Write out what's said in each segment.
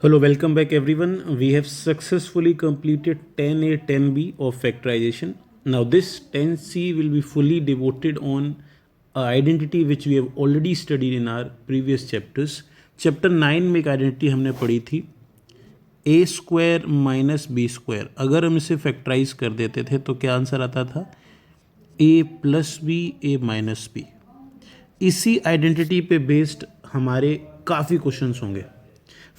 Hello, welcome back everyone. We have successfully completed 10A, 10B of factorization. Now this 10C will be fully devoted on identity which we have already studied in our previous chapters. Chapter 9 में एक identity हमने पढ़ी थी a square minus B square. अगर हम इसे factorise कर देते थे तो क्या आंसर आता था a plus B A minus B. इसी आइडेंटिटी पे बेस्ड हमारे काफ़ी क्वेश्चंस होंगे.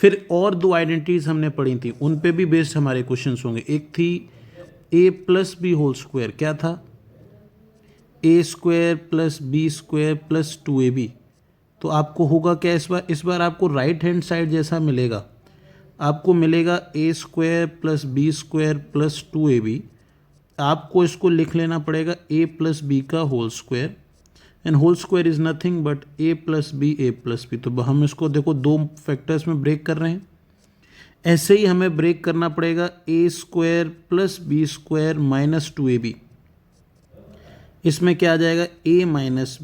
फिर और दो आइडेंटिटीज हमने पढ़ी थी, उन पे भी बेस्ड हमारे क्वेश्चंस होंगे. एक थी a plus b whole square, क्या था a square plus b square plus 2ab. तो आपको होगा क्या इस बार आपको राइट हैंड साइड जैसा मिलेगा. आपको मिलेगा a square plus b square plus 2ab. आपको इसको लिख लेना पड़ेगा ए प्लस बी का whole square, and whole square is nothing but a plus b. तो हम इसको देखो दो फैक्टर्स में ब्रेक कर रहे हैं. ऐसे ही हमें ब्रेक करना पड़ेगा a square plus b square minus 2ab. इसमें क्या आ जाएगा ए माइनस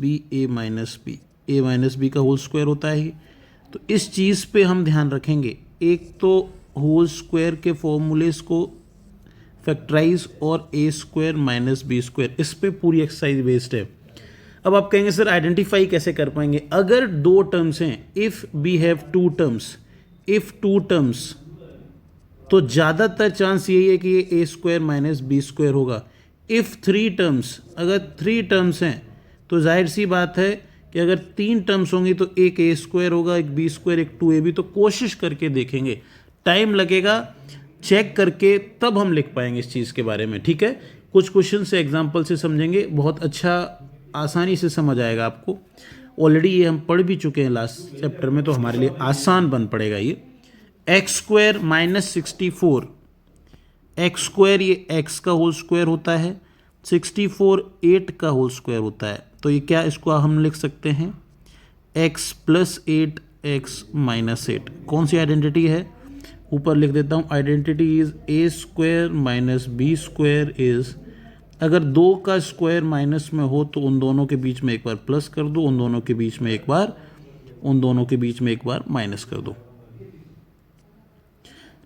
बी का होल स्क्वायर होता है. तो इस चीज़ पे हम ध्यान रखेंगे. एक तो होल स्क्वायर के फॉर्मूलेस को फैक्टराइज और ए स्क्वायर माइनस बी स्क्वायर, इस पे पूरी एक्सरसाइज बेस्ड है. अब आप कहेंगे सर आइडेंटिफाई कैसे कर पाएंगे. अगर दो टर्म्स हैं, if we have two terms, तो ज़्यादातर चांस यही है कि ये A square minus B square होगा. इफ़ थ्री टर्म्स, अगर थ्री टर्म्स हैं तो जाहिर सी बात है कि अगर तीन टर्म्स होंगी तो एक ए स्क्वायर होगा, एक बी स्क्वायर, एक 2ab. तो कोशिश करके देखेंगे, टाइम लगेगा, चेक करके तब हम लिख पाएंगे इस चीज़ के बारे में. ठीक है, कुछ क्वेश्चन से एग्जाम्पल से समझेंगे, बहुत अच्छा आसानी से समझ आएगा आपको. ऑलरेडी ये हम पढ़ भी चुके हैं लास्ट चैप्टर में, तो हमारे लिए आसान बन पड़ेगा ये. X square minus 64, x square ये एक्स का होल स्क्वायर होता है, 64 8 का होल स्क्वायर होता है. तो ये क्या, इसको हम लिख सकते हैं एक्स प्लस 8 एक्स माइनस 8. कौन सी आइडेंटिटी है, ऊपर लिख देता हूँ. Identity is A square minus B square is, अगर दो का स्क्वायर माइनस में हो तो उन दोनों के बीच में एक बार प्लस कर दो, उन दोनों के बीच में एक बार माइनस कर दो.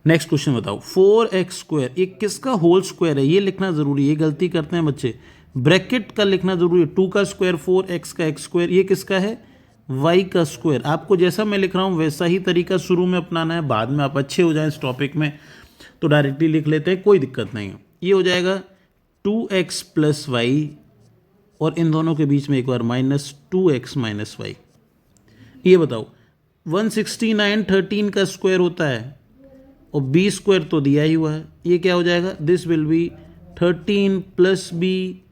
नेक्स्ट क्वेश्चन बताओ. 4x स्क्वायर, ये किसका होल स्क्वायर है, ये लिखना जरूरी है. ये गलती करते हैं बच्चे, ब्रैकेट का लिखना जरूरी है. 2 का स्क्वायर 4x का x स्क्वायर, ये किसका है y का स्क्वायर. आपको जैसा मैं लिख रहा हूँ वैसा ही तरीका शुरू में अपनाना है, बाद में आप अच्छे हो जाएं इस टॉपिक में तो डायरेक्टली लिख लेते हैं, कोई दिक्कत नहीं है. ये हो जाएगा 2x प्लस वाई, और इन दोनों के बीच में एक बार माइनस 2x माइनस वाई. ये बताओ 169 13 का स्क्वायर होता है, और बी स्क्वायर तो दिया ही हुआ है. ये क्या हो जाएगा, this will be 13 plus b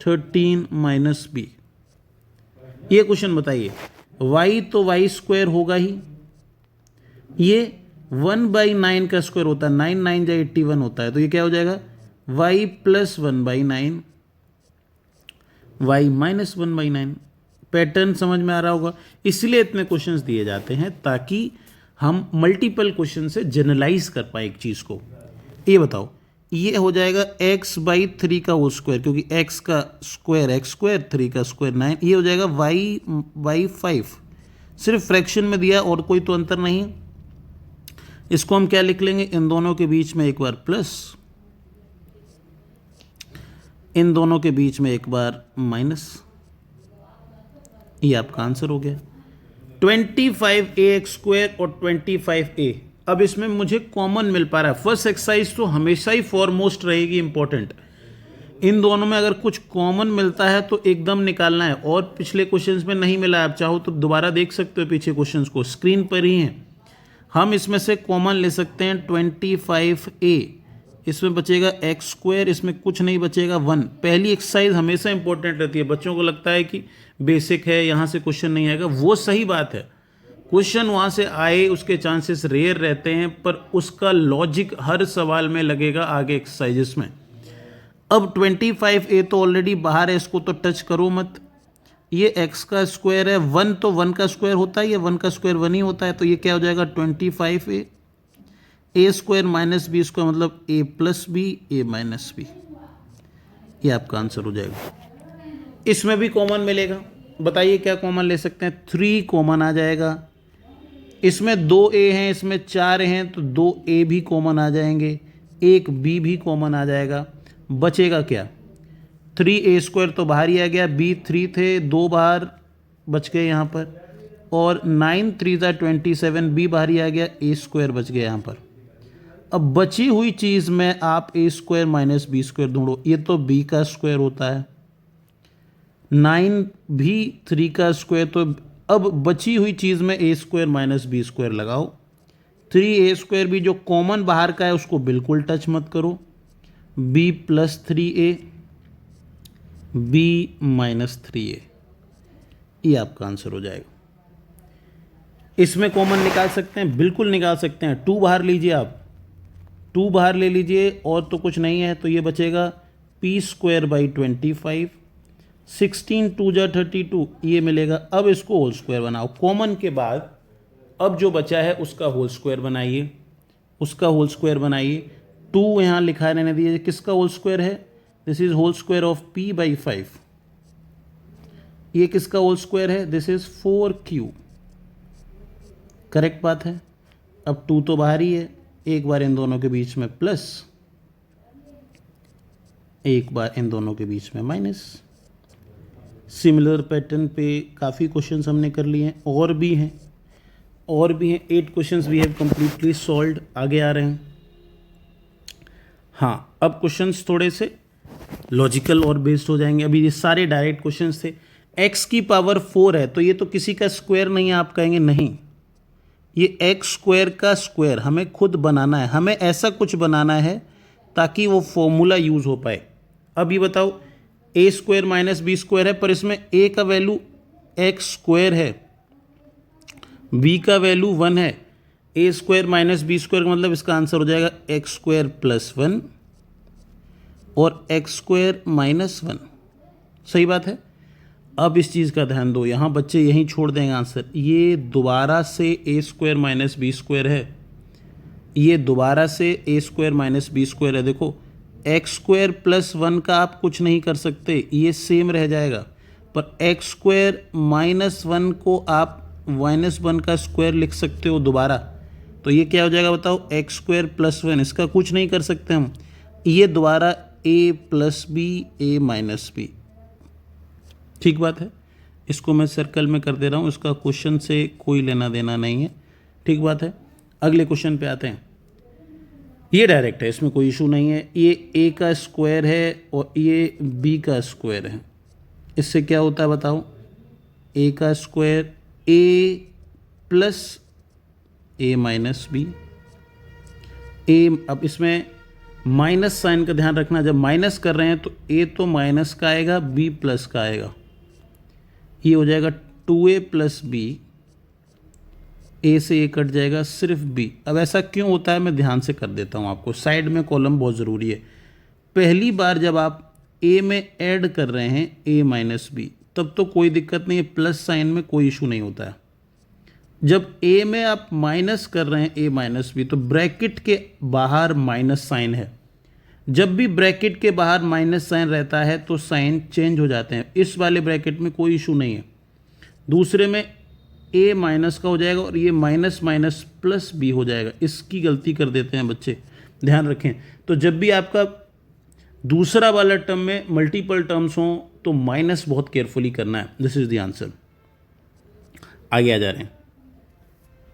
13 minus b. ये क्वेश्चन बताइए, y तो वाई स्क्वायर होगा ही, ये 1/9 का स्क्वायर होता है, 9 9 जा 81 होता है. तो ये क्या हो जाएगा y plus 1/9 y minus 1/9. Pattern समझ में आ रहा होगा. इसलिए इतने क्वेश्चंस दिए जाते हैं ताकि हम मल्टीपल क्वेश्चन से जनरलाइज कर पाए एक चीज़ को. ये बताओ, ये हो जाएगा x/3 का होल स्क्वायर, क्योंकि x का स्क्वायर x स्क्वायर, 3 का स्क्वायर 9. ये हो जाएगा y/5. सिर्फ फ्रैक्शन में दिया और कोई तो अंतर नहीं. इसको हम क्या लिख लेंगे, इन दोनों के बीच में एक बार प्लस, इन दोनों के बीच में एक बार माइनस. ये आपका आंसर हो गया 25ax स्क्वायर और 25a. अब इसमें मुझे कॉमन मिल पा रहा है. फर्स्ट एक्सरसाइज तो हमेशा ही फॉरमोस्ट रहेगी इंपॉर्टेंट. इन दोनों में अगर कुछ कॉमन मिलता है तो एकदम निकालना है, और पिछले क्वेश्चंस में नहीं मिला है, आप चाहो तो दोबारा देख सकते हो पीछे क्वेश्चंस को, स्क्रीन पर ही हैं. हम इसमें से कॉमन ले सकते हैं 25a. इसमें बचेगा एक्स स्क्वायर, इसमें कुछ नहीं बचेगा 1. पहली एक्सरसाइज हमेशा इंपॉर्टेंट रहती है. बच्चों को लगता है कि बेसिक है, यहाँ से क्वेश्चन नहीं आएगा, वो सही बात है. क्वेश्चन वहाँ से आए उसके चांसेस रेयर रहते हैं, पर उसका लॉजिक हर सवाल में लगेगा आगे एक्सरसाइजेस में. अब 25a तो ऑलरेडी बाहर है, इसको तो टच करो मत. ये x का स्क्वायर है, 1 तो 1 का स्क्वायर होता है, ये 1 का स्क्वायर 1 ही होता है. तो ये क्या हो जाएगा 25a. ए स्क्वायर माइनस बी स्क्वायर मतलब ए प्लस बी ए माइनस बी. ये आपका आंसर हो जाएगा. इसमें भी कॉमन मिलेगा, बताइए क्या कॉमन ले सकते हैं. 3 कॉमन आ जाएगा, इसमें 2a हैं, इसमें 4 हैं, तो 2a भी कॉमन आ जाएंगे, एक b भी कॉमन आ जाएगा, बचेगा क्या? 3a² तो बाहर ही आ गया, b 3 थे, 2 बाहर बच गए यहाँ पर, और 9 3 27, b बाहर ही आ गया, a² बच गया यहाँ पर। अब बची हुई चीज़ में आप a² माइनस b² ढूंढो, ये तो b का स्क्वायर होता है, 9 भी 3 का स्क्वायर, तो अब बची हुई चीज़ में a² माइनस b² लगाओ। 3a² भी जो कॉमन बाहर का है उसको बिल्कुल टच मत करो, b plus 3a, b minus 3a, ये आपका आंसर हो जाएगा। इसमें कॉमन निकाल सकते हैं, बिल्कुल निकाल सकते हैं, 2 बाहर लीजिए, आप 2 बाहर ले लीजिए, और तो कुछ नहीं है, तो ये बचेगा p² बाई 25, 16 2 जा 32, ये मिलेगा। अब इसको होल स्क्वायर बनाओ, कॉमन के बाद अब जो बचा है उसका होल स्क्वायर बनाइए, उसका होल स्क्वायर बनाइए। 2 यहाँ लिखा रहने दीजिए, किसका होल स्क्वायर है? This is whole square of p by 5। ये किसका होल स्क्वायर है? This is 4q। करेक्ट बात है। अब 2 तो बाहर ही है, एक बार इन दोनों के बीच में प्लस, एक बार इन दोनों के बीच में माइनस। सिमिलर पैटर्न पे काफ़ी क्वेश्चंस हमने कर लिए हैं, और भी हैं, 8 questions we have completely solved. आगे आ रहे हैं। हाँ, अब क्वेश्चंस थोड़े से लॉजिकल और बेस्ड हो जाएंगे। अभी ये सारे डायरेक्ट क्वेश्चंस थे। x की पावर 4 है, तो ये तो किसी का स्क्वायर नहीं है, आप कहेंगे नहीं, ये x² का स्क्वायर हमें खुद बनाना है, हमें ऐसा कुछ बनाना है ताकि वो फॉर्मूला यूज़ हो पाए। अब ये बताओ, a² माइनस b² है, पर इसमें a का वैल्यू x² है, b का वैल्यू 1 है, a² माइनस b² का मतलब इसका आंसर हो जाएगा x² प्लस 1 और x² माइनस 1। सही बात है। अब इस चीज़ का ध्यान दो, यहाँ बच्चे यहीं छोड़ देंगे आंसर। ये दोबारा से a² माइनस b² है, ये दोबारा से a² माइनस b² है। देखो, x² प्लस 1 का आप कुछ नहीं कर सकते, ये सेम रह जाएगा, पर x² माइनस 1 को आप माइनस 1 का स्क्वायर लिख सकते हो दोबारा, तो ये क्या हो जाएगा बताओ? x² प्लस 1, इसका कुछ नहीं कर सकते हम, ये दोबारा a plus b, a minus b। ठीक बात है। इसको मैं सर्कल में कर दे रहा हूँ, इसका क्वेश्चन से कोई लेना देना नहीं है। ठीक बात है। अगले क्वेश्चन पे आते हैं। ये डायरेक्ट है, इसमें कोई इशू नहीं है। ये a का स्क्वायर है और ये b का स्क्वायर है। इससे क्या होता है बताओ? a का square a plus a minus b। अब इसमें माइनस साइन का ध्यान रखना, जब माइनस कर रहे हैं तो a तो माइनस का आएगा, b प्लस का आएगा। ये हो जाएगा 2a प्लस b, a से a कट जाएगा, सिर्फ b। अब ऐसा क्यों होता है मैं ध्यान से कर देता हूँ आपको, साइड में कॉलम बहुत ज़रूरी है। पहली बार जब आप a में ऐड कर रहे हैं a माइनस b, तब तो कोई दिक्कत नहीं है, प्लस साइन में कोई इशू नहीं होता है। जब a में आप माइनस कर रहे हैं a माइनस b, तो ब्रैकेट के बाहर माइनस साइन है। जब भी ब्रैकेट के बाहर माइनस साइन रहता है तो साइन चेंज हो जाते हैं। इस वाले ब्रैकेट में कोई इशू नहीं है। दूसरे में a माइनस का हो जाएगा और ये माइनस माइनस प्लस b हो जाएगा। इसकी गलती कर देते हैं बच्चे, ध्यान रखें। तो जब भी आपका दूसरा वाला टर्म में मल्टीपल टर्म्स हों तो माइनस बहुत केयरफुली करना है। This is the answer. आगे आ जा रहे हैं।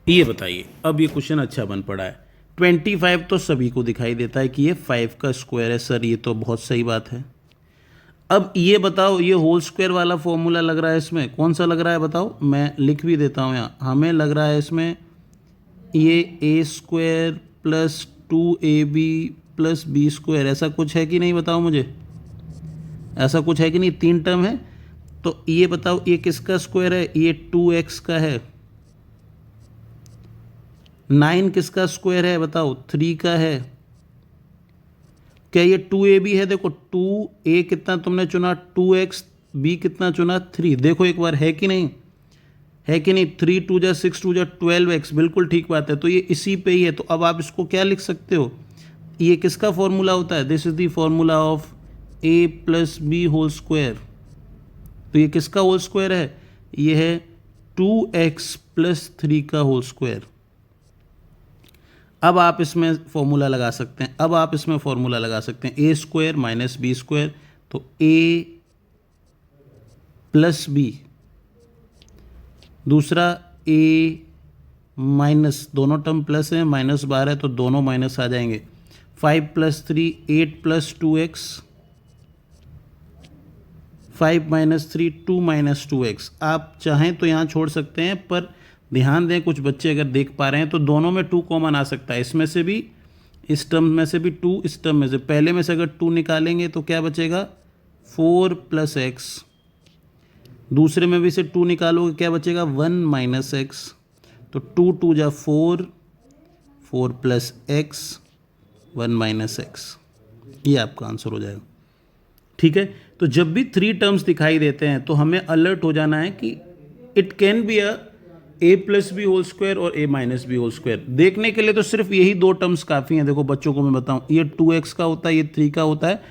ये बताइए, अब ये क्वेश्चन अच्छा बन पड़ा है। 25 तो सभी को दिखाई देता है कि ये 5 का स्क्वायर है। सर ये तो बहुत सही बात है। अब ये बताओ, ये होल स्क्वायर वाला फॉर्मूला लग रहा है, इसमें कौन सा लग रहा है बताओ? मैं लिख भी देता हूँ यहाँ। हमें लग रहा है इसमें ये a² plus 2ab plus b², ऐसा कुछ है कि नहीं बताओ मुझे? ऐसा कुछ है कि नहीं? 3 टर्म है, तो ये बताओ ये किसका स्क्वायर है? ये 2x का है। 9 किसका स्क्वायर है बताओ? 3 का है। क्या ये 2ab है? देखो 2a कितना तुमने चुना? 2x, b कितना चुना? 3। देखो एक बार है कि नहीं? है कि नहीं? 3 2 जा 6 2 जा 12x, बिल्कुल ठीक बात है। तो ये इसी पे ही है। तो अब आप इसको क्या लिख सकते हो? ये किसका फॉर्मूला होता है? This is the formula of a plus b whole square. तो ये किसका होल स्क्वायर है? ये है 2x प्लस 3 का होल स्क्वायर। अब आप इसमें फॉर्मूला लगा सकते हैं, a square minus B square, तो ए प्लस बी, दूसरा ए माइनस, दोनों टर्म प्लस हैं, माइनस बाहर है तो दोनों माइनस आ जाएंगे। 5 plus 3 8 plus 2x, 5 minus 3 2 minus 2x। आप चाहें तो यहाँ छोड़ सकते हैं, पर ध्यान दें कुछ बच्चे अगर देख पा रहे हैं तो दोनों में 2 कॉमन आ सकता है, इसमें से भी, इस टर्म में से भी 2, इस टर्म में से, पहले में से अगर 2 निकालेंगे तो क्या बचेगा 4 प्लस एक्स, दूसरे में भी से 2 निकालोगे क्या बचेगा 1 माइनस एक्स, तो 2 2 जा 4, 4 प्लस एक्स 1 माइनस एक्स, ये आपका आंसर हो जाएगा। ठीक है, तो जब भी 3 टर्म्स दिखाई देते हैं तो हमें अलर्ट हो जाना है कि it can be a plus b whole square और a minus b whole square. देखने के लिए तो सिर्फ यही 2 टर्म्स काफ़ी हैं। देखो बच्चों को मैं बताऊं, ये 2x का होता है, ये 3 का होता है,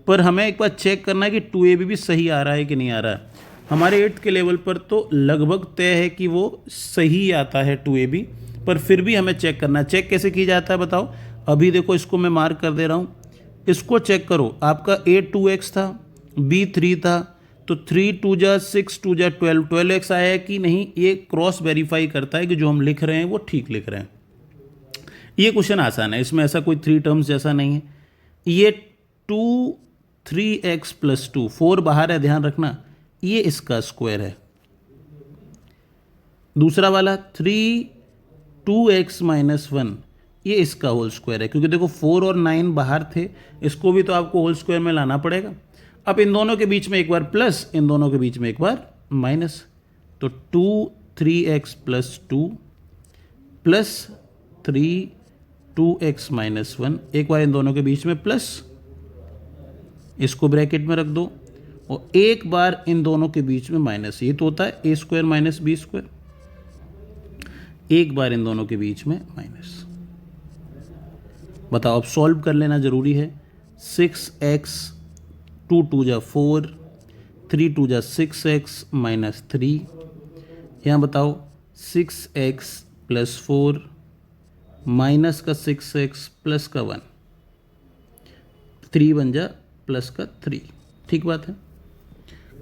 पर हमें एक बार चेक करना है कि 2ab भी सही आ रहा है कि नहीं आ रहा है। हमारे 8th के लेवल पर तो लगभग तय है कि वो सही आता है 2ab, पर फिर भी हमें चेक करना है। चेक कैसे की जाता है बताओ? अभी देखो इसको मैं मार्क कर दे रहा हूँ, इसको चेक करो। आपका a 2x था, b 3 था, तो 3 2 जा 6 2 जा 12, 12x आया है कि नहीं, ये क्रॉस वेरीफाई करता है कि जो हम लिख रहे हैं वो ठीक लिख रहे हैं। ये क्वेश्चन आसान है, इसमें ऐसा कोई 3 टर्म्स जैसा नहीं है। ये 2 3x प्लस 2, 4 बाहर है ध्यान रखना, ये इसका स्क्वायर है। दूसरा वाला 3 2x माइनस 1, ये इसका होल स्क्वायर है, क्योंकि देखो 4 और 9 बाहर थे, इसको भी तो आपको होल स्क्वायर में लाना पड़ेगा। अब इन दोनों के बीच में एक बार प्लस, इन दोनों के बीच में एक बार माइनस, तो 2 3x plus 2 plus 3 2x minus 1, एक बार इन दोनों के बीच में प्लस, इसको ब्रैकेट में रख दो, और एक बार इन दोनों के बीच में माइनस। ये तो होता है a square minus B square, एक बार इन दोनों के बीच में माइनस। बताओ, अब सॉल्व कर लेना जरूरी है। 6x 2 2 जा 4, 3 2 जा 6x माइनस 3, यहाँ बताओ 6x प्लस 4 माइनस का 6x प्लस का 1, 3 बन जा प्लस का 3। ठीक बात है,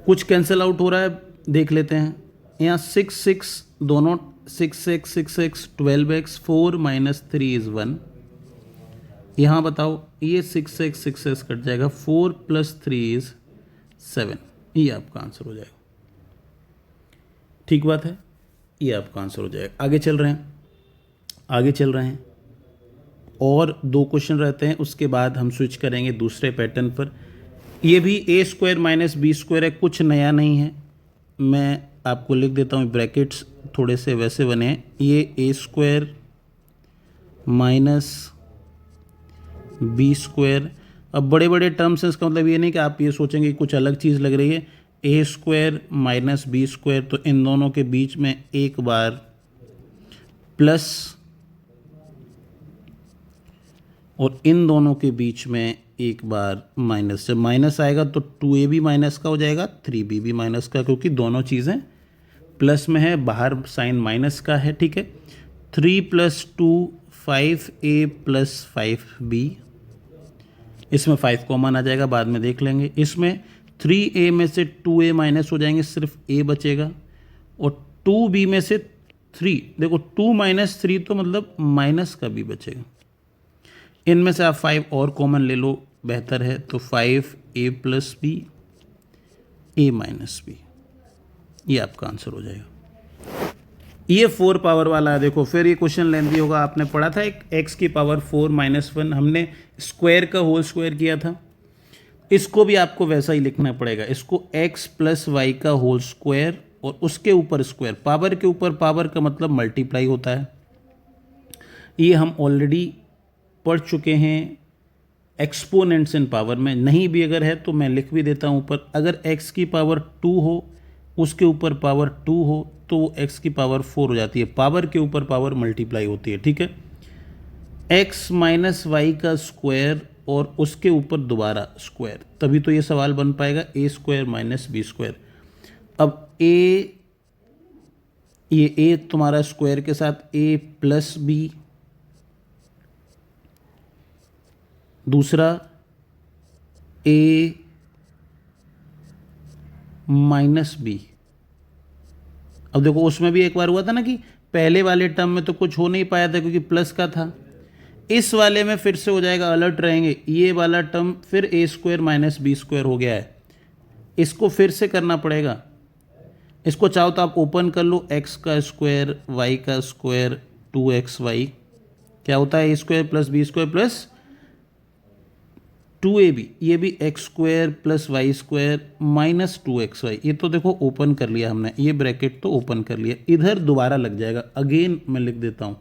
कुछ कैंसिल आउट हो रहा है, देख लेते हैं। यहाँ 6 6 दोनों, 6x 6x 12x, 4 minus 3 is 1। यहाँ बताओ, ये 6x 6x कट जाएगा, 4 प्लस 3 इज़ 7, ये आपका आंसर हो जाएगा। ठीक बात है, ये आपका आंसर हो जाएगा। आगे चल रहे हैं, और 2 क्वेश्चन रहते हैं, उसके बाद हम स्विच करेंगे दूसरे पैटर्न पर। ये भी ए स्क्वायर माइनस बी स्क्वायर है, कुछ नया नहीं है। मैं आपको लिख देता हूँ, ब्रैकेट्स थोड़े से वैसे बने हैं। ये A square minus B square, अब बड़े बड़े टर्म्स हैं, इसका मतलब ये नहीं कि आप ये सोचेंगे कि कुछ अलग चीज़ लग रही है। A square minus B square, तो इन दोनों के बीच में एक बार प्लस, और इन दोनों के बीच में एक बार माइनस। जब माइनस आएगा तो 2ab माइनस का हो जाएगा, 3b भी माइनस का, क्योंकि दोनों चीज़ें प्लस में है, बाहर साइन माइनस का है। ठीक है, 3 प्लस 2 5a प्लस 5b, इसमें 5 कॉमन आ जाएगा, बाद में देख लेंगे। इसमें 3a में से 2a माइनस हो जाएंगे, सिर्फ a बचेगा, और 2b में से 3, देखो 2 माइनस 3 तो मतलब माइनस का b बचेगा। इनमें से आप 5 और कॉमन ले लो, बेहतर है, तो 5a plus b, a minus b, ये आपका आंसर हो जाएगा। ये 4 पावर वाला है। देखो फिर ये क्वेश्चन लेंथी होगा, आपने पढ़ा था एक x की पावर 4 माइनस 1, हमने स्क्वायर का होल स्क्वायर किया था। इसको भी आपको वैसा ही लिखना पड़ेगा, इसको x प्लस वाई का होल स्क्वायर और उसके ऊपर स्क्वायर। पावर के ऊपर पावर का मतलब मल्टीप्लाई होता है, ये हम ऑलरेडी पढ़ चुके हैं एक्सपोनेंट्स इन पावर में। नहीं भी अगर है तो मैं लिख भी देता हूँ ऊपर, अगर x की पावर 2 हो, उसके ऊपर पावर 2 हो, तो वो x की पावर 4 हो जाती है। पावर के ऊपर पावर मल्टीप्लाई होती है। ठीक है, x माइनस वाई का स्क्वायर और उसके ऊपर दोबारा स्क्वायर, तभी तो ये सवाल बन पाएगा a square minus B square. अब a ये a तुम्हारा स्क्वायर के साथ a प्लस बी, दूसरा a माइनस बी। अब देखो उसमें भी एक बार हुआ था ना कि पहले वाले टर्म में तो कुछ हो नहीं पाया था क्योंकि प्लस का था, इस वाले में फिर से हो जाएगा, अलर्ट रहेंगे, ये वाला टर्म फिर ए स्क्वायर माइनस बी स्क्वायर हो गया है, इसको फिर से करना पड़ेगा। इसको चाहो तो आप ओपन कर लो, एक्स का स्क्वायर वाई का स्क्वायर 2xy क्या होता है, a square plus b square plus 2ab, ये भी x square plus y square minus 2xy। ये तो देखो ओपन कर लिया हमने, ये ब्रैकेट तो ओपन कर लिया, इधर दोबारा लग जाएगा, अगेन मैं लिख देता हूँ,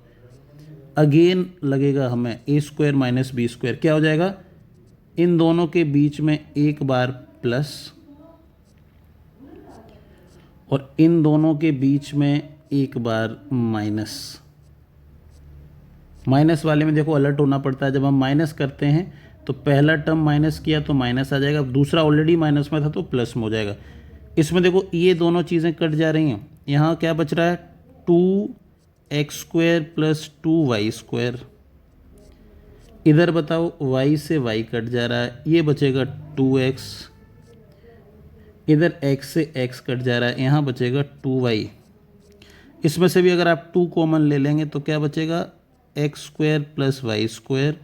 अगेन लगेगा हमें ए स्क्वायर माइनस बी स्क्वायर, क्या हो जाएगा, इन दोनों के बीच में एक बार प्लस और इन दोनों के बीच में एक बार माइनस। माइनस वाले में देखो अलर्ट होना पड़ता है, जब हम माइनस करते हैं तो पहला टर्म माइनस किया तो माइनस आ जाएगा, दूसरा ऑलरेडी माइनस में था तो प्लस में हो जाएगा। इसमें देखो ये दोनों चीज़ें कट जा रही हैं, यहाँ क्या बच रहा है 2x square plus 2y square, इधर बताओ y से y कट जा रहा है, ये बचेगा 2x, इधर x से x कट जा रहा है, यहाँ बचेगा 2y। इसमें से भी अगर आप 2 कॉमन ले लेंगे तो क्या बचेगा, x square plus y square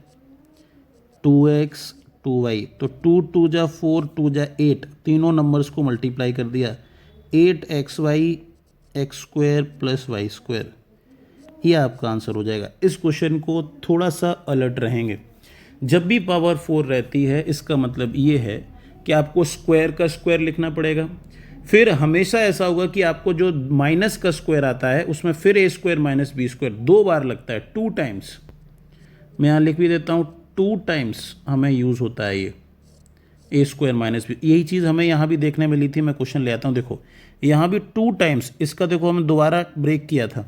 2x 2y, तो 2 2 जा 4 2 जा 8, तीनों नंबर्स को मल्टीप्लाई कर दिया, 8xy x square plus y square, ये आपका आंसर हो जाएगा। इस क्वेश्चन को थोड़ा सा अलर्ट रहेंगे, जब भी पावर 4 रहती है इसका मतलब ये है कि आपको स्क्वायर का स्क्वायर लिखना पड़ेगा, फिर हमेशा ऐसा होगा कि आपको जो माइनस का स्क्वायर आता है उसमें फिर ए स्क्वायर माइनस बी स्क्वायर 2 बार लगता है, 2 टाइम्स, मैं यहाँ लिख भी देता हूँ 2 टाइम्स हमें यूज़ होता है ये ए स्क्वायर माइनस बी। यही चीज़ हमें यहाँ भी देखने मिली थी, मैं क्वेश्चन ले आता हूँ, देखो यहाँ भी 2 टाइम्स, इसका देखो हमने दोबारा ब्रेक किया था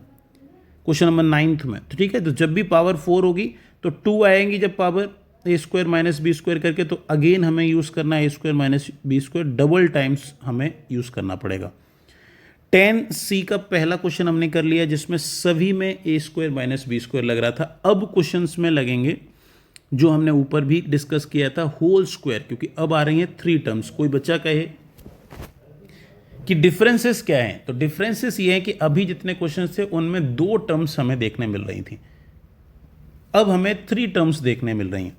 क्वेश्चन नंबर 9 में, तो ठीक है, तो जब भी पावर 4 होगी तो 2 आएंगी, जब power a square minus B square करके, तो अगेन हमें यूज़ करना है a square minus B square, double times हमें यूज़ करना पड़ेगा। 10C का पहला क्वेश्चन हमने कर लिया जिसमें सभी में ए स्क्वायर माइनस बी स्क्वायर लग रहा था। अब क्वेश्चंस में लगेंगे जो हमने ऊपर भी डिस्कस किया था, होल स्क्वायर, क्योंकि अब आ रही हैं 3 टर्म्स। कोई बच्चा कहे कि डिफरेंसेस क्या हैं, तो डिफरेंसेस ये हैं कि अभी जितने क्वेश्चंस थे उनमें 2 टर्म्स हमें देखने मिल रही थी, अब हमें 3 टर्म्स देखने मिल रही हैं।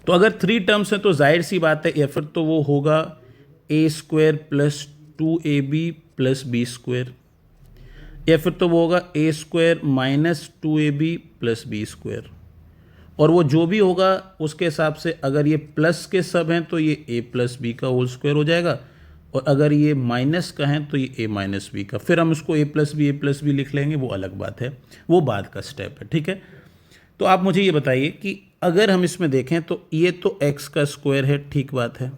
तो अगर 3 टर्म्स हैं तो जाहिर सी बात है या फिर तो वो होगा a square plus 2ab plus b square, या फिर तो वो होगा a square minus 2ab plus b square, और वो जो भी होगा उसके हिसाब से अगर ये प्लस के सब हैं तो ये ए प्लस बी का होल स्क्वायर हो जाएगा, और अगर ये माइनस का है तो ये ए माइनस बी का, फिर हम उसको ए प्लस बी लिख लेंगे, वो अलग बात है, वो बाद का स्टेप है, ठीक है। तो आप मुझे ये बताइए कि अगर हम इसमें देखें तो ये तो x का स्क्वायर है, ठीक बात है,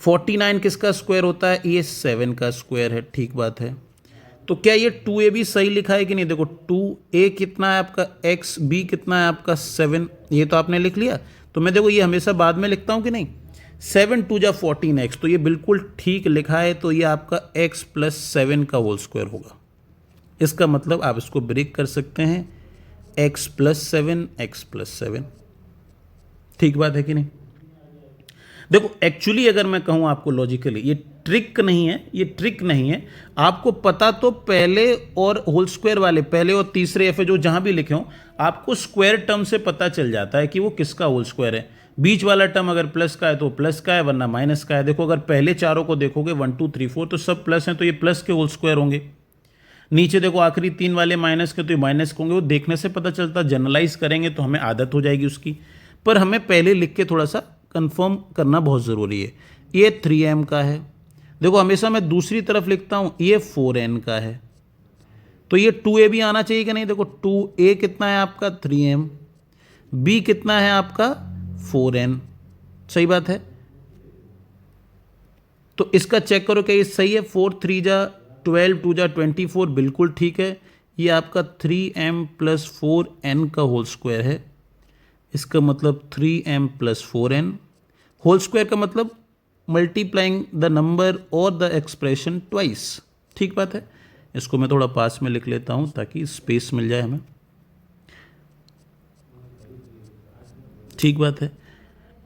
49 किसका स्क्वायर होता है, ये 7 का स्क्वायर है, ठीक बात है। तो क्या ये 2ab सही लिखा है कि नहीं, देखो 2a कितना है आपका x, b कितना है आपका 7, ये तो आपने लिख लिया, तो मैं देखो ये हमेशा बाद में लिखता हूँ कि नहीं, 7 2 जा 14x, तो ये बिल्कुल ठीक लिखा है, तो ये आपका x प्लस 7 का होल स्क्वायर होगा। इसका मतलब आप इसको ब्रेक कर सकते हैं, x प्लस 7 x प्लस 7, ठीक बात है कि नहीं। देखो एक्चुअली अगर मैं कहूँ आपको लॉजिकली, ये ट्रिक नहीं है, ये ट्रिक नहीं है, आपको पता तो पहले और होल स्क्वायर वाले, पहले और तीसरे या फिर जो जहाँ भी लिखे हों, आपको स्क्वायर टर्म से पता चल जाता है कि वो किसका होल स्क्वायर है। बीच वाला टर्म अगर प्लस का है तो प्लस का है, वरना माइनस का है। देखो अगर पहले चारों को देखोगे 1 2 3 4 तो सब प्लस हैं, तो ये प्लस के होल स्क्वायर होंगे। नीचे देखो आखिरी 3 वाले माइनस के, तो ये माइनस के होंगे। वो देखने से पता चलता, जनरलाइज करेंगे तो हमें आदत हो जाएगी उसकी, पर हमें पहले लिख के थोड़ा सा कंफर्म करना बहुत ज़रूरी है। ये 3m का है, देखो हमेशा मैं दूसरी तरफ लिखता हूँ, ये 4n का है, तो ये 2a भी आना चाहिए कि नहीं। देखो 2a कितना है आपका 3m, b कितना है आपका 4n, सही बात है। तो इसका चेक करो क्या ये सही है, 4 3 जा 12 2 जा 24, बिल्कुल ठीक है। ये आपका 3m प्लस 4n का होल स्क्वायर है, इसका मतलब 3m plus 4n। Whole square का मतलब मल्टीप्लाइंग द नंबर और द एक्सप्रेशन ट्वाइस, ठीक बात है। इसको मैं थोड़ा पास में लिख लेता हूँ ताकि स्पेस मिल जाए हमें। ठीक बात है।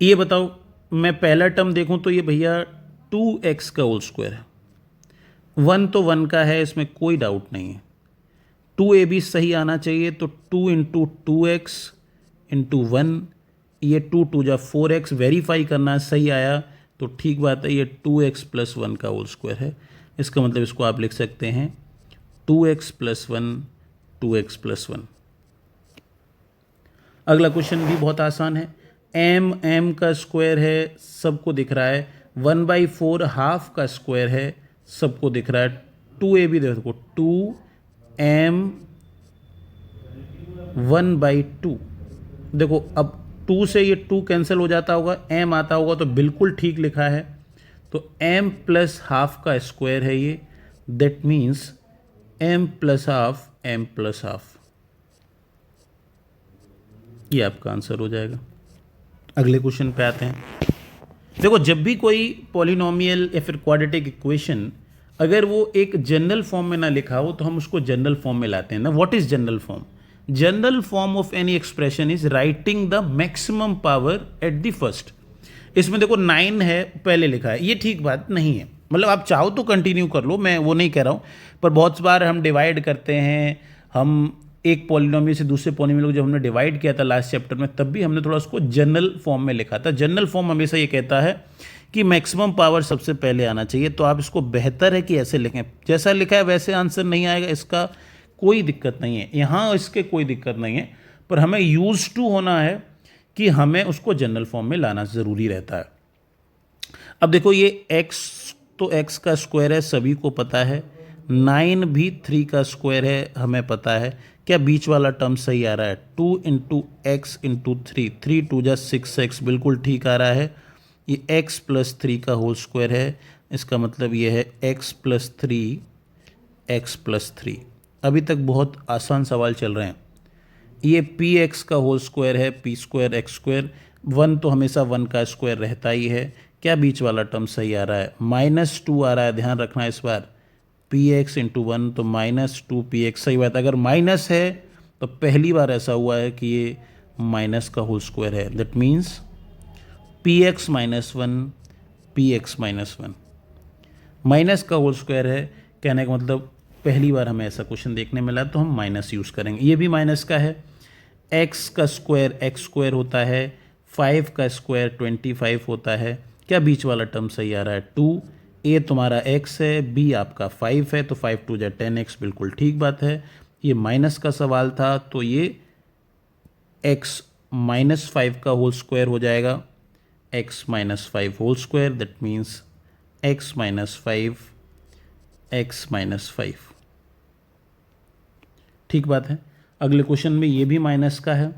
ये बताओ, मैं पहला टर्म देखूं तो ये भैया 2x का होल स्क्वायर है। 1 तो 1 का है, इसमें कोई डाउट नहीं है। 2a भी सही आना चाहिए, तो 2 इंटू 2x इंटू 1, ये 2 2 जा 4x, वेरीफाई करना है सही आया तो ठीक बात है, ये 2x प्लस 1 का होल स्क्वायर है। इसका मतलब इसको आप लिख सकते हैं 2x प्लस 1, 2x प्लस 1। अगला क्वेश्चन भी बहुत आसान है। m का स्क्वायर है, सबको दिख रहा है। 1/4 हाफ का स्क्वायर है, सबको दिख रहा है। 2a भी देखो, 2m 1/2। देखो अब 2 से ये 2 कैंसिल हो जाता होगा, m आता होगा तो बिल्कुल ठीक लिखा है। तो m प्लस हाफ का स्क्वायर है ये, that means m plus half, m plus half, ये आपका आंसर हो जाएगा। अगले क्वेश्चन पे आते हैं। देखो, जब भी कोई पॉलिनोमियल या फिर क्वाड्रेटिक इक्वेशन अगर वो एक जनरल फॉर्म में ना लिखा हो तो हम उसको जनरल फॉर्म में लाते हैं ना। What is general form? General form of any expression is writing the maximum power at the first. इसमें देखो 9 है, पहले लिखा है, ये ठीक बात नहीं है। मतलब आप चाहो तो कंटिन्यू कर लो, मैं वो नहीं कह रहा हूँ, पर बहुत बार हम डिवाइड करते हैं, हम एक पॉलिनोमियल से दूसरे पॉलिनोमियल को जब हमने डिवाइड किया था लास्ट चैप्टर में, तब भी हमने थोड़ा उसको जनरल फॉर्म में लिखा था। जनरल फॉर्म हमेशा ये कहता है कि मैक्सिमम पावर सबसे पहले आना चाहिए, तो आप इसको बेहतर है कि ऐसे लिखें, जैसा लिखा है वैसे आंसर नहीं आएगा, इसका कोई दिक्कत नहीं है, यहाँ इसके कोई दिक्कत नहीं है, पर हमें यूज टू होना है कि हमें उसको जनरल फॉर्म में लाना ज़रूरी रहता है। अब देखो, ये x तो x का स्क्वायर है, सभी को पता है। 9 भी 3 का स्क्वायर है, हमें पता है। क्या बीच वाला टर्म सही आ रहा है? 2 इंटू एक्स इंटू 3, 3 2 जा 6x, बिल्कुल ठीक आ रहा है। ये x प्लस 3 का होल स्क्वायर है, इसका मतलब ये है x प्लस 3, x प्लस 3। अभी तक बहुत आसान सवाल चल रहे हैं। ये px का होल स्क्वायर है, p स्क्वायर x स्क्वायर, 1 तो हमेशा 1 का स्क्वायर रहता ही है। क्या बीच वाला टर्म सही आ रहा है? -2 आ रहा है, ध्यान रखना इस बार। px इंटू 1 तो -2px, सही बात। अगर माइनस है तो पहली बार ऐसा हुआ है कि ये माइनस का होल स्क्वायर है, that means px minus 1, px minus 1। Minus का होल स्क्वायर है, कहने का मतलब पहली बार हमें ऐसा क्वेश्चन देखने मिला, तो हम माइनस यूज़ करेंगे। ये भी माइनस का है। x का स्क्वायर x स्क्वायर होता है, 5 का स्क्वायर 25 होता है। क्या बीच वाला टर्म सही आ रहा है? 2, a तुम्हारा x है, b आपका 5 है, तो 5 2 जा 10x, बिल्कुल ठीक बात है। ये माइनस का सवाल था, तो ये x माइनस 5 का होल स्क्वायर हो जाएगा, x minus 5 whole square, that means x minus 5, x minus 5, ठीक बात है। अगले क्वेश्चन में ये भी माइनस का है।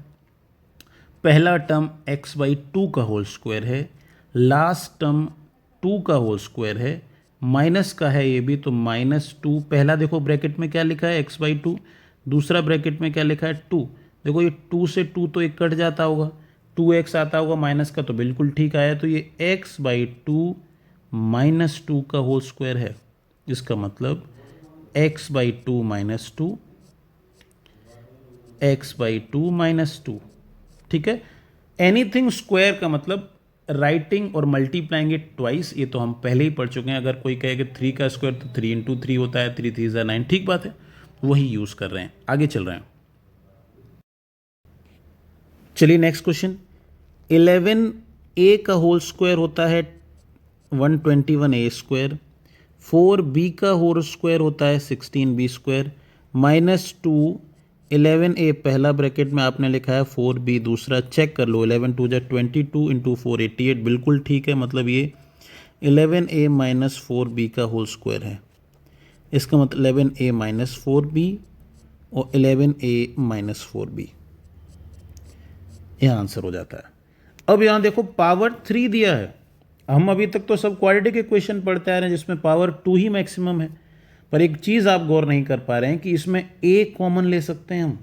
पहला टर्म x/2 का होल स्क्वायर है, लास्ट टर्म 2 का होल स्क्वायर है, माइनस का है ये भी, तो -2। पहला देखो ब्रैकेट में क्या लिखा है, x/2, दूसरा ब्रैकेट में क्या लिखा है, 2। देखो ये 2 से 2 तो एक कट जाता होगा, 2x आता होगा माइनस का, तो बिल्कुल ठीक आया। तो ये x/2 -2 का होल स्क्वायर है, इसका मतलब x/2 -2, x/2 -2, ठीक है। एनीथिंग स्क्वायर का मतलब राइटिंग और मल्टीप्लाइंग इट ट्वाइस, ये तो हम पहले ही पढ़ चुके हैं। अगर कोई कहे कि 3 का स्क्वायर तो 3 इंटू 3 होता है, 3 3 9, ठीक बात है, वही यूज़ कर रहे हैं। आगे चल रहे हैं, चलिए नेक्स्ट क्वेश्चन। 11a का होल स्क्वायर होता है 121a स्क्वायर, 4b का होल स्क्वायर होता है 16b स्क्वायर, -2 11a पहला ब्रैकेट में आपने लिखा है, 4b दूसरा, चेक कर लो। 11 2 जा 22 इंटू 4 88, बिल्कुल ठीक है। मतलब ये 11a माइनस 4b का होल स्क्वायर है, इसका मतलब 11a माइनस 4b और 11a माइनस 4b, यह आंसर हो जाता है। अब यहाँ देखो पावर 3 दिया है। हम अभी तक तो सब क्वाड्रेटिक इक्वेशन पढ़ते आ रहे हैं जिसमें पावर 2 ही मैक्सिमम है, पर एक चीज़ आप गौर नहीं कर पा रहे हैं कि इसमें a कॉमन ले सकते हैं हम,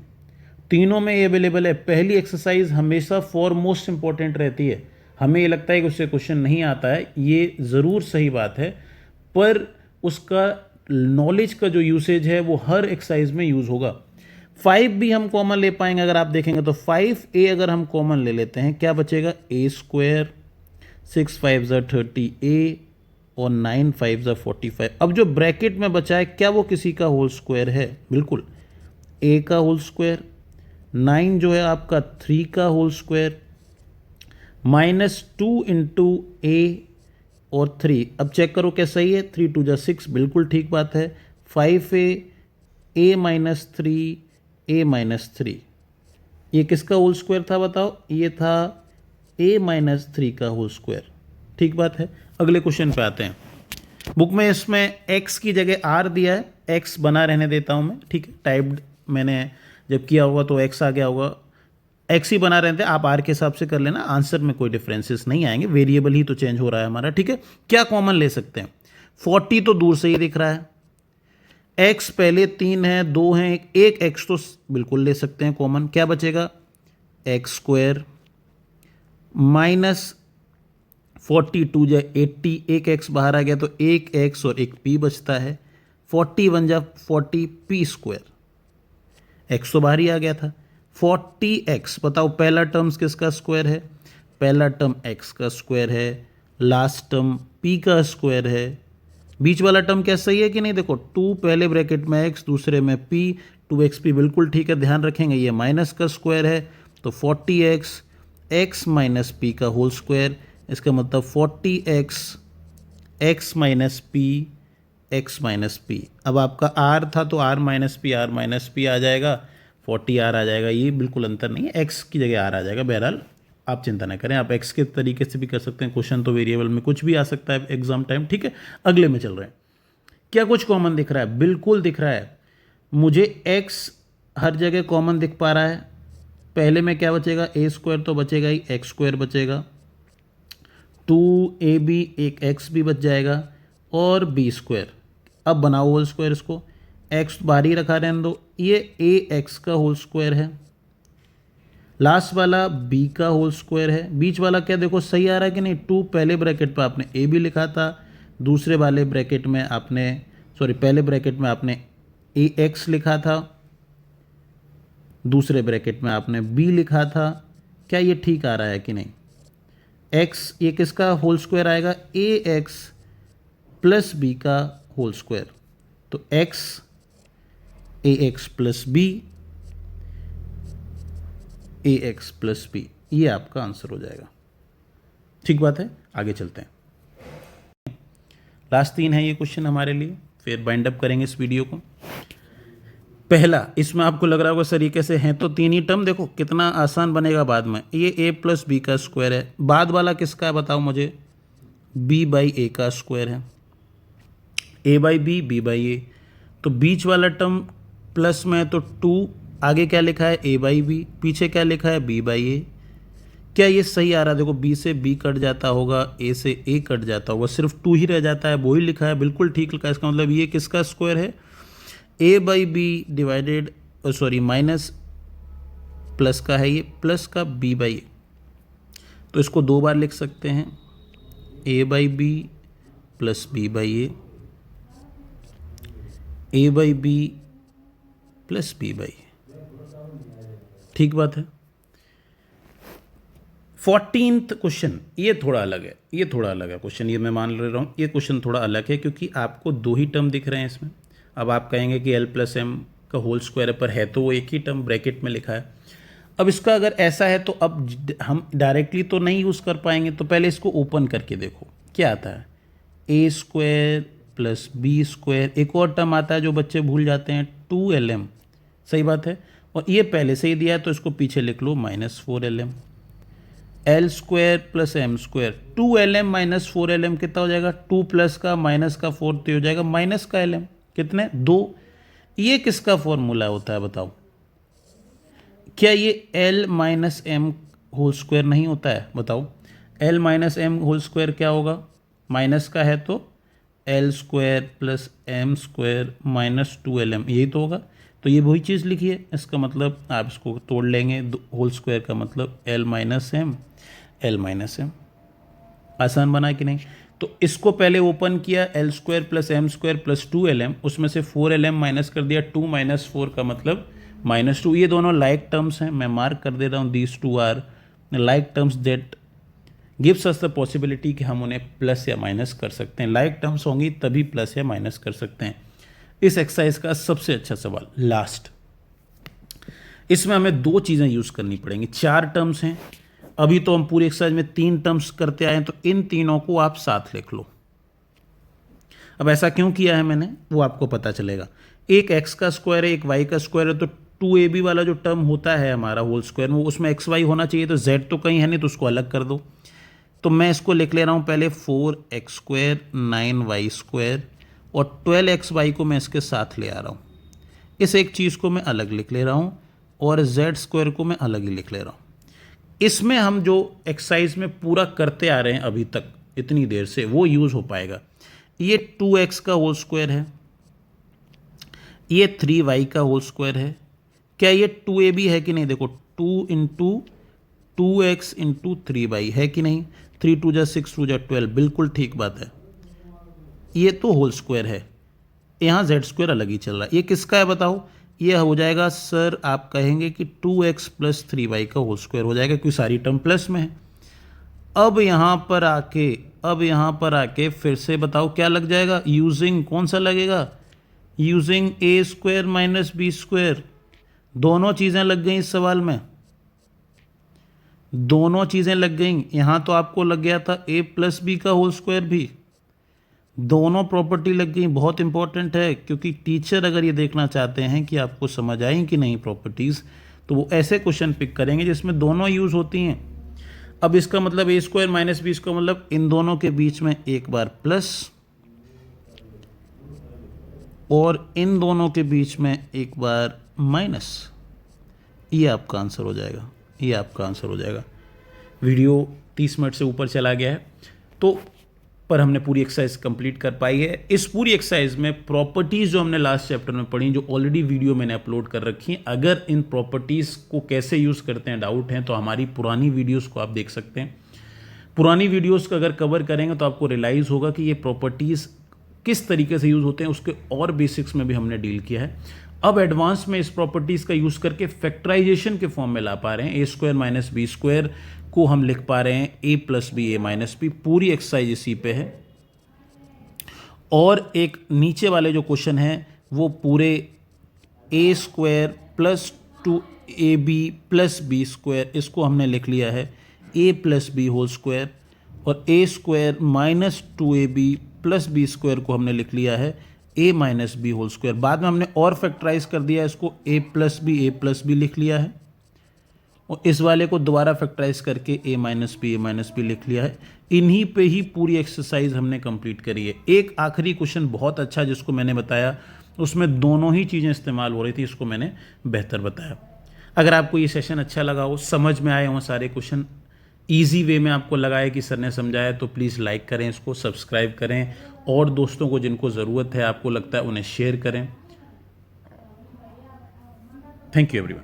तीनों में a अवेलेबल है। पहली एक्सरसाइज हमेशा फॉर मोस्ट इंपॉर्टेंट रहती है। हमें ये लगता है कि उससे क्वेश्चन नहीं आता है, ये ज़रूर सही बात है, पर उसका नॉलेज का जो यूसेज है वो हर एक्सरसाइज में यूज़ होगा। 5 भी हम कॉमन ले पाएंगे अगर आप देखेंगे तो 5a अगर हम कॉमन ले लेते हैं क्या बचेगा, a स्क्वायर, 6 5 ज़ा 30a और 9 5 ज़ा 45। अब जो ब्रैकेट में बचा है क्या वो किसी का होल स्क्वायर है, बिल्कुल a का होल स्क्वायर, 9 जो है आपका 3 का होल स्क्वायर, -2 इंटू a और 3, अब चेक करो क्या सही है, 3 2 ज़ा 6, बिल्कुल ठीक बात है, 5a, a minus 3, a minus 3, ये किसका होल स्क्वायर था बताओ, ये था a माइनस 3 का होल स्क्वायर, ठीक बात है। अगले क्वेश्चन पे आते हैं। बुक में इसमें x की जगह r दिया है, x बना रहने देता हूँ मैं, ठीक है, टाइप्ड मैंने जब किया होगा तो x आ गया होगा, x ही बना रहते हैं, आप r के हिसाब से कर लेना, आंसर में कोई डिफरेंसेस नहीं आएंगे, वेरिएबल ही तो चेंज हो रहा है हमारा, ठीक है। क्या कॉमन ले सकते हैं, 40 तो दूर से ही दिख रहा है, x पहले 3 है 2 है, एक x तो बिल्कुल ले सकते हैं कॉमन, क्या बचेगा, एक्स स्क्वायर माइनस 42 जा 80, एक x बाहर आ गया तो एक x और एक p बचता है, 41 जा 40 p स्क्वायर, x तो बाहर ही आ गया था, 40x बताओ पहला टर्म्स किसका स्क्वायर है, पहला टर्म x का स्क्वायर है, लास्ट टर्म p का स्क्वायर है, बीच वाला टर्म क्या सही है कि नहीं, देखो 2 पहले ब्रैकेट में x दूसरे में p, 2xp बिल्कुल ठीक है, ध्यान रखेंगे ये माइनस का स्क्वायर है तो 40x, x माइनस p का होल स्क्वायर, इसका मतलब 40x, x minus p, x minus p। अब आपका r था तो r माइनस p आ जाएगा, 40r आ जाएगा, ये बिल्कुल अंतर नहीं है, x की जगह r आ जाएगा। बहरहाल आप चिंता ना करें, आप x के तरीके से भी कर सकते हैं, क्वेश्चन तो वेरिएबल में कुछ भी आ सकता है एग्जाम टाइम, ठीक है। अगले में चल रहे हैं, क्या कुछ कॉमन दिख रहा है, बिल्कुल दिख रहा है मुझे, x हर जगह कॉमन दिख पा रहा है, पहले में क्या बचेगा, a स्क्वायर तो बचेगा ही, x स्क्वायर बचेगा, 2ab एक x भी बच जाएगा और b स्क्वायर, अब बनाओ होल स्क्वायर, इसको x बाहर ही रखा रहने दो, ये ax का होल स्क्वायर है, लास्ट वाला b का होल स्क्वायर है, बीच वाला क्या देखो सही आ रहा है कि नहीं, 2 पहले ब्रैकेट पे आपने a भी लिखा था, दूसरे वाले ब्रैकेट में आपने पहले ब्रैकेट में आपने ax लिखा था, दूसरे ब्रैकेट में आपने b लिखा था, क्या ये ठीक आ रहा है कि नहीं, x ये किसका होल स्क्वायर आएगा, ax प्लस b का होल स्क्वायर, तो x ax plus b, ax plus b, ये आपका आंसर हो जाएगा, ठीक बात है। आगे चलते हैं, लास्ट 3 है ये क्वेश्चन हमारे लिए, फिर बाइंड अप करेंगे इस वीडियो को। पहला, इसमें आपको लग रहा होगा सर ये कैसे हैं, तो 3 ही टर्म, देखो कितना आसान बनेगा बाद में, ये a प्लस बी का स्क्वायर है, बाद वाला किसका है बताओ मुझे, b बाई ए का स्क्वायर है, a by b, b by a, तो बीच वाला टर्म प्लस में है तो 2, आगे क्या लिखा है a बाई बी, पीछे क्या लिखा है b बाई ए, क्या ये सही आ रहा है, देखो b से b कट जाता होगा, a से a कट जाता होगा, सिर्फ 2 ही रह जाता है, वो ही लिखा है, बिल्कुल ठीक लिखा है, इसका मतलब ये किसका स्क्वायर है, a by b divided minus plus का है ये, प्लस का b बाई ए, तो इसको 2 बार लिख सकते हैं, a by b plus b by a, a by b plus b by a, ठीक बात है। 14th क्वेश्चन, ये थोड़ा अलग है, ये थोड़ा अलग है क्वेश्चन, ये मैं मान ले रहा हूँ, ये क्वेश्चन थोड़ा अलग है क्योंकि आपको 2 ही टर्म दिख रहे हैं इसमें। अब आप कहेंगे कि l प्लस एम का होल स्क्वायर पर है तो वो एक ही टर्म ब्रैकेट में लिखा है। अब इसका अगर ऐसा है तो अब हम डायरेक्टली तो नहीं यूज़ कर पाएंगे, तो पहले इसको ओपन करके देखो क्या आता है, a square plus b square, एक और टर्म आता है जो बच्चे भूल जाते हैं 2lm, सही बात है, और ये पहले से ही दिया है तो इसको पीछे लिख लो -4lm, l square plus m square, 2lm minus 4lm कितना हो जाएगा, 2 प्लस का माइनस का 4 तो हो जाएगा माइनस का lm, कितने 2, ये किसका फॉर्मूला होता है बताओ, क्या ये l minus m whole square नहीं होता है बताओ, l minus m whole square क्या होगा, माइनस का है तो l square plus m square minus 2lm, यही तो होगा, तो ये वही चीज़ लिखी है, इसका मतलब आप इसको तोड़ लेंगे, होल स्क्वायर का मतलब l माइनस एम, आसान बना कि नहीं, तो इसको पहले ओपन किया, l square plus m square plus 2lm, उसमें से 4lm माइनस कर दिया, 2 माइनस 4 का मतलब -2। ये दोनों लाइक टर्म्स हैं, मैं मार्क कर दे रहा हूँ, these two are like terms that gives us the possibility कि हम उन्हें प्लस या माइनस कर सकते हैं। लाइक टर्म्स होंगी तभी प्लस या माइनस कर सकते हैं। इस एक्सरसाइज का सबसे अच्छा सवाल लास्ट, इसमें हमें 2 चीज़ें यूज़ करनी पड़ेंगी। 4 टर्म्स हैं, अभी तो हम पूरी एक्सरसाइज में 3 टर्म्स करते आए हैं, तो इन तीनों को आप साथ लिख लो। अब ऐसा क्यों किया है मैंने, वो आपको पता चलेगा। एक x का स्क्वायर है, एक y का स्क्वायर है, तो 2ab वाला जो टर्म होता है हमारा होल स्क्वायर में, उसमें xy होना चाहिए, तो z तो कहीं है नहीं, तो उसको अलग कर दो। तो मैं इसको लिख ले रहा हूँ पहले 4x स्क्वायर 9y स्क्वायर, और 12xy को मैं इसके साथ ले आ रहा हूँ। इस एक चीज़ को मैं अलग लिख ले रहा हूँ, और z स्क्वायर को मैं अलग ही लिख ले रहा हूँ। इसमें हम जो एक्सरसाइज में पूरा करते आ रहे हैं अभी तक इतनी देर से, वो यूज़ हो पाएगा। ये 2x का होल स्क्वायर है, ये 3y का होल स्क्वायर है। क्या ये 2ab है कि नहीं? देखो 2 इंटू 2x इंटू 3y है कि नहीं? 3 2 जा 6 2 जा 12, बिल्कुल ठीक बात है। ये तो होल स्क्वायर है, यहाँ z स्क्वायर अलग ही चल रहा है। ये किसका है बताओ? ये हो जाएगा सर, आप कहेंगे कि 2x प्लस 3y का होल स्क्वायर हो जाएगा, क्योंकि सारी टर्म प्लस में है। अब यहाँ पर आके फिर से बताओ क्या लग जाएगा? यूजिंग कौन सा लगेगा? Using a square minus B square. दोनों चीज़ें लग गई इस सवाल में, दोनों चीज़ें लग गई। यहाँ तो आपको लग गया था a प्लस बी का होल स्क्वायर भी, दोनों प्रॉपर्टी लग गई। बहुत इंपॉर्टेंट है, क्योंकि टीचर अगर ये देखना चाहते हैं कि आपको समझ आई कि नहीं प्रॉपर्टीज़, तो वो ऐसे क्वेश्चन पिक करेंगे जिसमें दोनों यूज़ होती हैं। अब इसका मतलब ए स्क्वायर माइनस बी स्क्वायर, मतलब इन दोनों के बीच में एक बार प्लस, और इन दोनों के बीच में एक बार माइनस। ये आपका आंसर हो जाएगा, ये आपका आंसर हो जाएगा। वीडियो 30 मिनट से ऊपर चला गया है, तो पर हमने पूरी एक्सरसाइज कंप्लीट कर पाई है। इस पूरी एक्सरसाइज में प्रॉपर्टीज़ जो हमने लास्ट चैप्टर में पढ़ी, जो ऑलरेडी वीडियो मैंने अपलोड कर रखी हैं, अगर इन प्रॉपर्टीज़ को कैसे यूज़ करते हैं डाउट हैं, तो हमारी पुरानी वीडियोस को आप देख सकते हैं। पुरानी वीडियोस को अगर कवर करेंगे तो आपको रियलाइज़ होगा कि ये प्रॉपर्टीज़ किस तरीके से यूज़ होते हैं, उसके और बेसिक्स में भी हमने डील किया है। अब एडवांस में इस प्रॉपर्टीज़ का यूज़ करके फैक्टराइजेशन के फॉर्म में ला पा रहे हैं। A square minus B square को हम लिख पा रहे हैं a plus B A minus b. पूरी एक्सरसाइज इसी पे है। और एक नीचे वाले जो क्वेश्चन है वो पूरे a square plus 2ab plus b square, इसको हमने लिख लिया है a plus b whole square, और a square minus 2ab plus b square को हमने लिख लिया है a minus b whole square. बाद में हमने और फैक्टराइज कर दिया, इसको a प्लस बी लिख लिया है, और इस वाले को दोबारा फैक्टराइज करके a माइनस बी लिख लिया है। इन्हीं पे ही पूरी एक्सरसाइज हमने कंप्लीट करी है। एक आखिरी क्वेश्चन बहुत अच्छा जिसको मैंने बताया, उसमें दोनों ही चीज़ें इस्तेमाल हो रही थी, इसको मैंने बेहतर बताया। अगर आपको ये सेशन अच्छा लगा हो, समझ में आए हों सारे क्वेश्चन, ईजी वे में आपको लगा है कि सर ने समझाया, तो प्लीज़ लाइक करें, इसको सब्सक्राइब करें, और दोस्तों को जिनको ज़रूरत है, आपको लगता है, उन्हें शेयर करें। Thank you everyone.